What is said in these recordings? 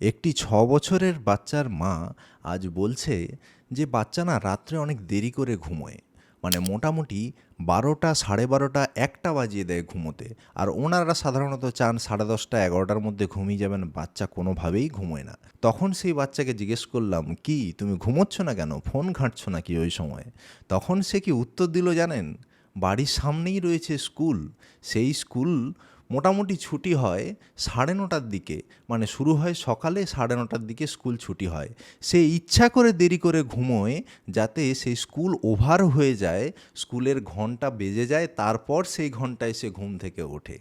একটি ৬ বছরের বাচ্চার মা আজ বলছে যে বাচ্চা না রাত্রে অনেক দেরি করে ঘুমোয়। মানে মোটামুটি ১২টা, ১২:৩০, ১টা বাজিয়ে দেয় ঘুমোতে। আর ওনারা সাধারণত চান ১০:৩০, ১১টার মধ্যে ঘুমিয়ে যাবেন, বাচ্চা কোনোভাবেই ঘুমোয় না। তখন সেই বাচ্চাকে জিজ্ঞেস করলাম, "কি তুমি ঘুমোচ্ছ না কেন? ফোন ঘাঁটছো নাকি ওই সময়ে?" তখন সে কি উত্তর দিল জানেন? বাড়ির সামনেই রয়েছে স্কুল। সেই স্কুল মোটামুটি ছুটি হয় ৯:৩০টার দিকে। মানে শুরু হয় সকালে, ৯:৩০টার দিকে স্কুল ছুটি হয়। সে ইচ্ছা করে দেরি করে ঘুমোয় যাতে সেই স্কুল ওভার হয়ে যায়, স্কুলের ঘন্টা বেজে যায়, তারপর সেই ঘন্টায় সে ঘুম থেকে ওঠে।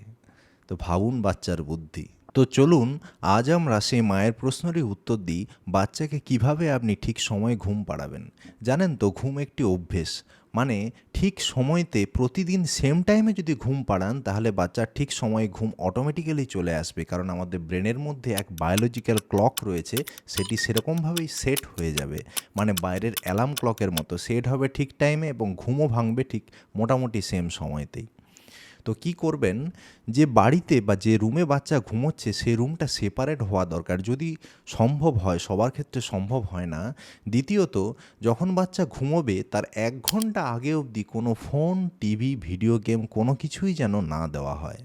তো ভাবুন বাচ্চার বুদ্ধি। তো চলুন আজ আমরা সেই মায়ের প্রশ্নেরই উত্তর দিই, বাচ্চাকে কিভাবে আপনি ঠিক সময়ে ঘুম পাড়াবেন। জানেন তো, ঘুম একটি অভ্যেস। মানে ঠিক সময়তে প্রতিদিন সেম টাইমে যদি ঘুম পাড়ান তাহলে বাচ্চার ঠিক সময়ে ঘুম অটোমেটিক্যালি চলে আসবে, কারণ আমাদের ব্রেনের মধ্যে এক বায়োলজিক্যাল ক্লক রয়েছে, সেটি সেরকমভাবেই সেট হয়ে যাবে। মানে বাইরের অ্যালার্ম ক্লকের মতো সেট হবে ঠিক টাইমে এবং ঘুমও ভাঙবে ঠিক মোটামুটি সেম সময়তেই। তো কি করবেন, যে বাড়িতে বা যে রুমে বাচ্চা ঘুমোচ্ছে সেই রুমটা সেপারেট হওয়া দরকার, যদি সম্ভব হয়। সবার ক্ষেত্রে সম্ভব হয় না। দ্বিতীয়ত, যখন বাচ্চা ঘুমোবে তার ১ ঘন্টা আগে অবধি কোনো ফোন, টিভি, ভিডিও গেম কোনো কিছুই যেন না দেওয়া হয়।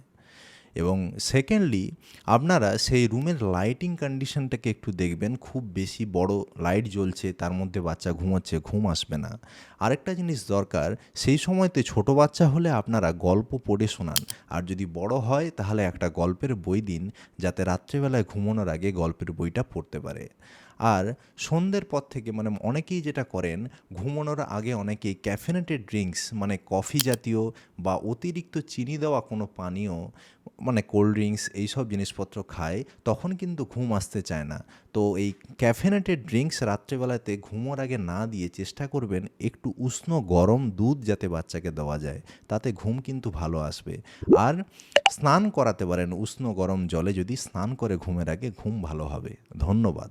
এবং সেকেন্ডলি, আপনারা সেই রুমের লাইটিং কন্ডিশনটাকে একটু দেখবেন। খুব বেশি বড় লাইট জ্বলছে, তার মধ্যে বাচ্চা ঘুমোচ্ছে, ঘুম আসবে না। আরেকটা জিনিস দরকার, সেই সময়তে ছোট বাচ্চা হলে আপনারা গল্প পড়ে শোনান। আর যদি বড় হয় তাহলে একটা গল্পের বই দিন, যাতে রাত্রেবেলায় ঘুমানোর আগে গল্পের বইটা পড়তে পারে। আর সন্ধ্যের পর থেকে, মানে অনেকেই যেটা করেন, ঘুমানোর আগে অনেকেই ক্যাফেনেটেড ড্রিঙ্কস, মানে কফি জাতীয় বা অতিরিক্ত চিনি দেওয়া কোনো পানীয়, মানে কোল্ড ড্রিঙ্কস, এইসব জিনিসপত্র খায়, তখন কিন্তু ঘুম আসতে চায় না। তো এই ক্যাফেনেটেড ড্রিঙ্কস রাত্রেবেলাতে ঘুমোর আগে না দিয়ে চেষ্টা করবেন একটু উষ্ণ গরম দুধ যাতে বাচ্চাকে দেওয়া যায়, তাতে ঘুম কিন্তু ভালো আসবে। আর স্নান করাতে পারেন উষ্ণ গরম জলে, যদি স্নান করে ঘুমের আগে ঘুম ভালো হবে। ধন্যবাদ।